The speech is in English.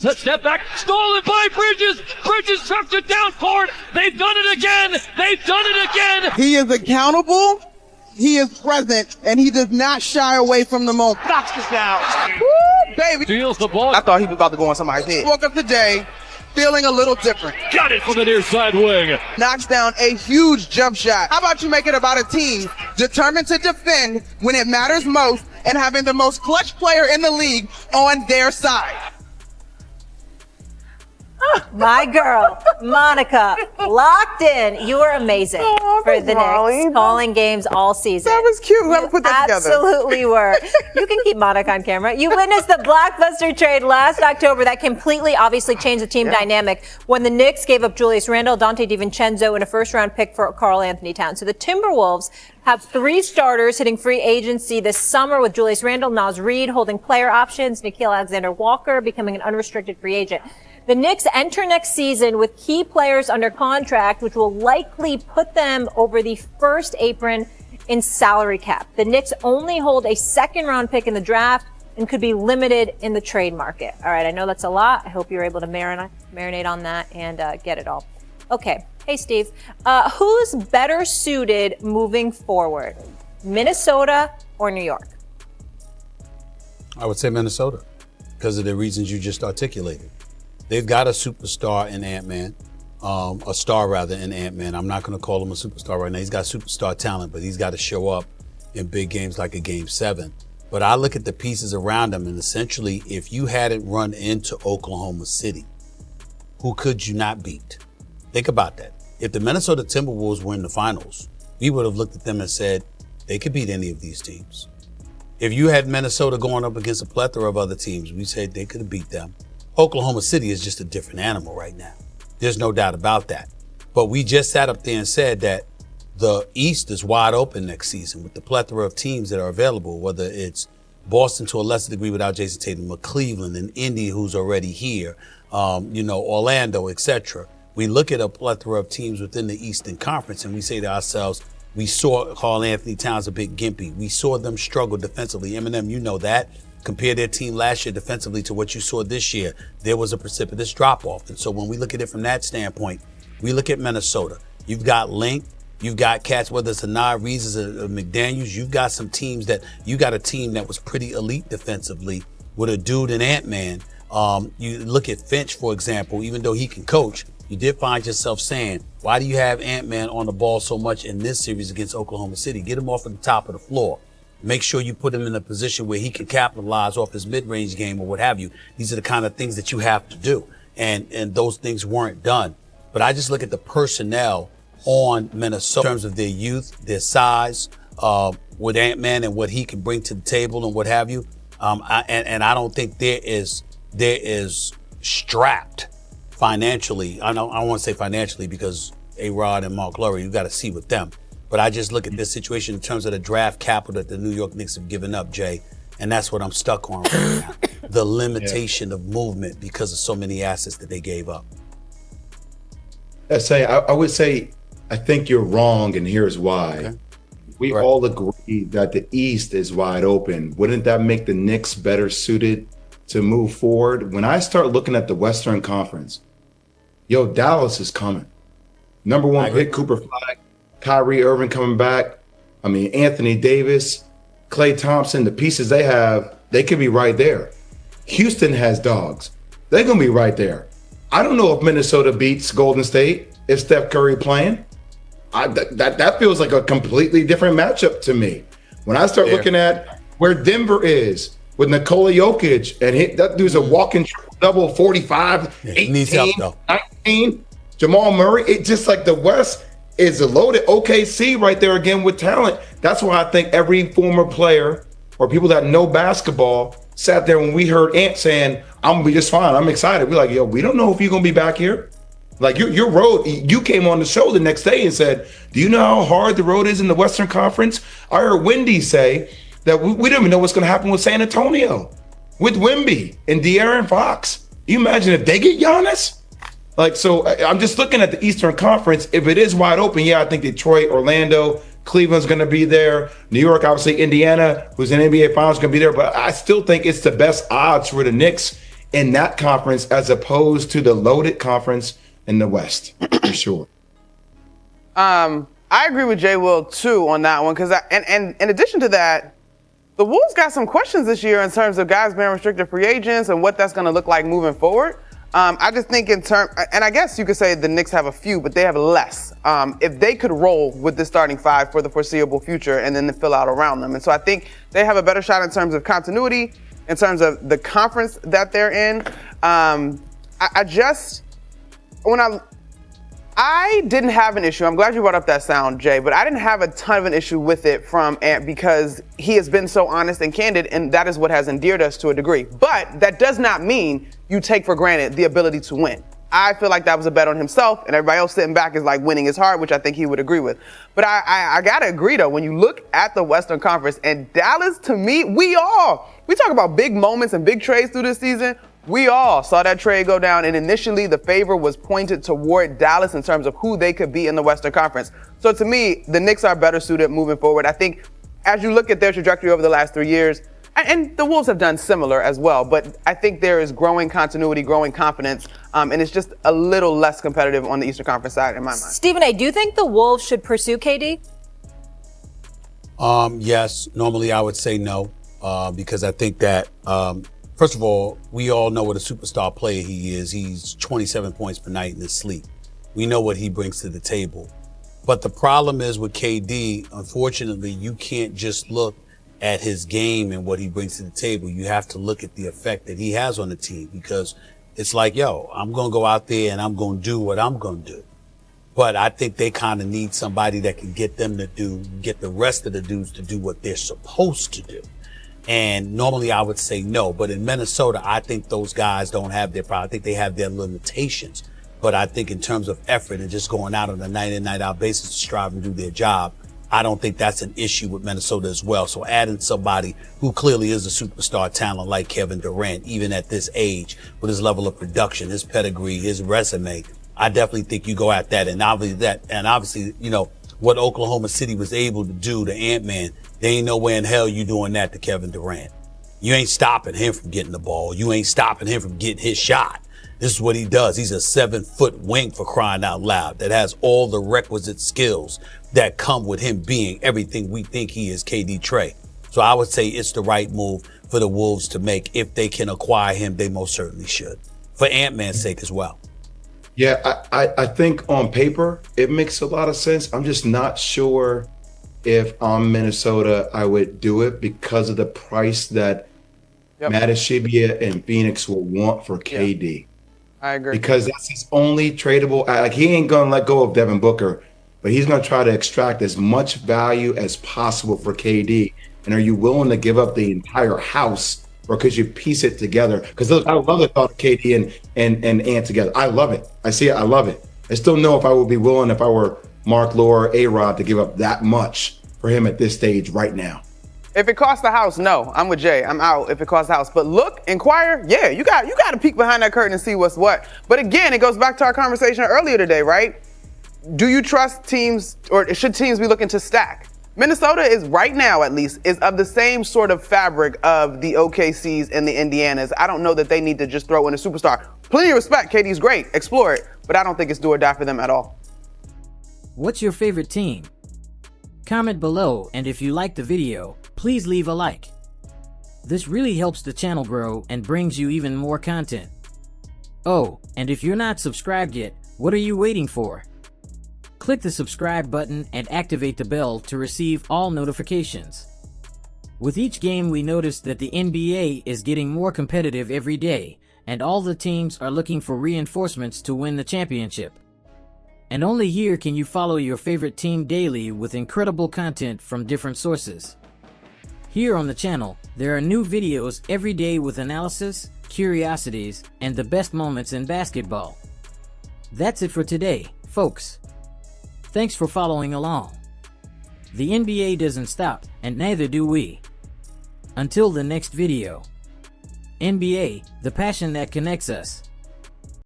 Step back, stolen by Bridges. Bridges chucks it down court. They've done it again. They've done it again. He is accountable. He is present, and he does not shy away from the moment. Knocks this down. Woo, baby. Steals the ball. I thought he was about to go on somebody's head. Woke up today feeling a little different. Got it from the near side wing. Knocks down a huge jump shot. How about you make it about a team determined to defend when it matters most and having the most clutch player in the league on their side? My girl, Monica, locked in. You are amazing for the Knicks, calling games all season. That was cute. Whoever put that together. Absolutely were. You can keep Monica on camera. You witnessed the blockbuster trade last October that completely, obviously, changed the team dynamic when the Knicks gave up Julius Randle, Dante DiVincenzo, and a first-round pick for Karl Anthony Towns. So the Timberwolves have 3 starters hitting free agency this summer with Julius Randle, Naz Reid holding player options, Nickeil Alexander-Walker becoming an unrestricted free agent. The Knicks enter next season with key players under contract, which will likely put them over the first apron in salary cap. The Knicks only hold a second-round pick in the draft and could be limited in the trade market. All right, I know that's a lot. I hope you're able to marinate on that and get it all. Okay. Hey, Steve. Who's better suited moving forward, Minnesota or New York? I would say Minnesota because of the reasons you just articulated. They've got a superstar in Ant-Man, a star rather in Ant-Man. I'm not going to call him a superstar right now. He's got superstar talent, but he's got to show up in big games like a Game 7. But I look at the pieces around him, and essentially, if you hadn't run into Oklahoma City, who could you not beat? Think about that. If the Minnesota Timberwolves were in the finals, we would have looked at them and said, they could beat any of these teams. If you had Minnesota going up against a plethora of other teams, we said they could have beat them. Oklahoma City is just a different animal right now. There's no doubt about that. But we just sat up there and said that the East is wide open next season with the plethora of teams that are available, whether it's Boston to a lesser degree without Jason Tatum, or Cleveland and Indy, who's already here, Orlando, etc. We look at a plethora of teams within the Eastern Conference and we say to ourselves, we saw Karl Anthony Towns a bit gimpy. We saw them struggle defensively. Eminem, you know that. Compare their team last year defensively to what you saw this year. There was a precipitous drop-off. And so when we look at it from that standpoint, we look at Minnesota. You've got length. You've got cats, whether it's Anaya Reeves or McDaniels. You've got some teams you got a team that was pretty elite defensively with a dude in Ant-Man. You look at Finch, for example, even though he can coach, you did find yourself saying, why do you have Ant-Man on the ball so much in this series against Oklahoma City? Get him off at the top of the floor. Make sure you put him in a position where he can capitalize off his mid-range game or what have you. These are the kind of things that you have to do. And those things weren't done. But I just look at the personnel on Minnesota in terms of their youth, their size, with Ant-Man and what he can bring to the table and what have you. And I don't think there is strapped financially. I don't want to say financially because A-Rod and Mark Lowry, you got to see with them. But I just look at this situation in terms of the draft capital that the New York Knicks have given up, Jay, and that's what I'm stuck on right now. The limitation of movement because of so many assets that they gave up. I would say, I think you're wrong, and here's why. Okay. We all agree that the East is wide open. Wouldn't that make the Knicks better suited to move forward? When I start looking at the Western Conference, Dallas is coming. Number 1 pick, Cooper Flag. Kyrie Irving coming back. I mean, Anthony Davis, Klay Thompson, the pieces they have, they could be right there. Houston has dogs. They're going to be right there. I don't know if Minnesota beats Golden State if Steph Curry playing. That feels like a completely different matchup to me. When I start looking at where Denver is with Nikola Jokic, and that dude's a walking double 45, 18, 19. Jamal Murray, it's just like the West is a loaded OKC right there again with talent. That's why I think every former player or people that know basketball sat there when we heard Ant saying, I'm going to be just fine. I'm excited. We're like, we don't know if you're going to be back here. Like your road, you came on the show the next day and said, do you know how hard the road is in the Western Conference? I heard Wendy say that we don't even know what's going to happen with San Antonio, with Wemby and De'Aaron Fox. You imagine if they get Giannis? So I'm just looking at the Eastern Conference. If it is wide open, I think Detroit, Orlando, Cleveland's going to be there. New York, obviously, Indiana, who's in NBA Finals, going to be there. But I still think it's the best odds for the Knicks in that conference as opposed to the loaded conference in the West, for sure. I agree with Jay Will too on that one because and in addition to that, the Wolves got some questions this year in terms of guys being restricted free agents and what that's going to look like moving forward. I just think in terms, and I guess you could say the Knicks have a few, but they have less. If they could roll with the starting five for the foreseeable future and then fill out around them. And so I think they have a better shot in terms of continuity, in terms of the conference that they're in. I didn't have an issue. I'm glad you brought up that sound, Jay, but I didn't have a ton of an issue with it from Ant because he has been so honest and candid, and that is what has endeared us to a degree. But that does not mean you take for granted the ability to win. I feel like that was a bet on himself, and everybody else sitting back is like winning is hard, which I think he would agree with. But I gotta agree though, when you look at the Western Conference and Dallas, to me, we talk about big moments and big trades through this season. We all saw that trade go down, and initially the favor was pointed toward Dallas in terms of who they could be in the Western Conference. So to me, the Knicks are better suited moving forward. I think as you look at their trajectory over the last 3 years, and the Wolves have done similar as well, but I think there is growing continuity, growing confidence, and it's just a little less competitive on the Eastern Conference side in my mind. Stephen A., do you think the Wolves should pursue KD? Yes, normally I would say no, because I think that, first of all, we all know what a superstar player he is. He's 27 points per night in his sleep. We know what he brings to the table. But the problem is with KD, unfortunately, you can't just look at his game and what he brings to the table. You have to look at the effect that he has on the team, because it's like, yo, I'm going to go out there and I'm going to do what I'm going to do. But I think they kind of need somebody that can get them to get the rest of the dudes to do what they're supposed to do. And normally I would say no, but in Minnesota, I think those guys don't have their problem. I think they have their limitations. But I think in terms of effort and just going out on a night in, night out basis to strive and do their job, I don't think that's an issue with Minnesota as well. So adding somebody who clearly is a superstar talent like Kevin Durant, even at this age, with his level of production, his pedigree, his resume, I definitely think you go at that. And obviously, you know, what Oklahoma City was able to do to Ant-Man, there ain't nowhere in hell you doing that to Kevin Durant. You ain't stopping him from getting the ball. You ain't stopping him from getting his shot. This is what he does. He's a 7-foot wing, for crying out loud, that has all the requisite skills that come with him being everything we think he is, KD Trey. So I would say it's the right move for the Wolves to make. If they can acquire him, they most certainly should, for Ant-Man's sake as well. Yeah, I think on paper, it makes a lot of sense. I'm just not sure if I'm Minnesota, I would do it because of the price that Matishibia and Phoenix will want for KD. Yeah, I agree. Because that's his only tradable. Like, he ain't going to let go of Devin Booker, but he's going to try to extract as much value as possible for KD. And are you willing to give up the entire house, or could you piece it together? Because I love the thought of KD and Ant together. I love it. I see it. I love it. I still know if I would be willing, if I were Mark Lore or A-Rod, to give up that much for him at this stage right now. If it costs the house, no. I'm with Jay. I'm out if it costs the house. But look, inquire, yeah, you got to peek behind that curtain and see what's what. But again, it goes back to our conversation earlier today, right? Do you trust teams, or should teams be looking to stack? Minnesota is, right now at least, is of the same sort of fabric of the OKCs and the Indianas. I don't know that they need to just throw in a superstar. Plenty of respect. KD's great. Explore it. But I don't think it's do or die for them at all. What's your favorite team? Comment below, and if you like the video, please leave a like. This really helps the channel grow and brings you even more content. Oh, and if you're not subscribed yet, what are you waiting for? Click the subscribe button and activate the bell to receive all notifications. With each game, we notice that the NBA is getting more competitive every day, and all the teams are looking for reinforcements to win the championship. And only here can you follow your favorite team daily with incredible content from different sources. Here on the channel, there are new videos every day with analysis, curiosities, and the best moments in basketball. That's it for today, folks. Thanks for following along. The NBA doesn't stop, and neither do we. Until the next video. NBA, the passion that connects us.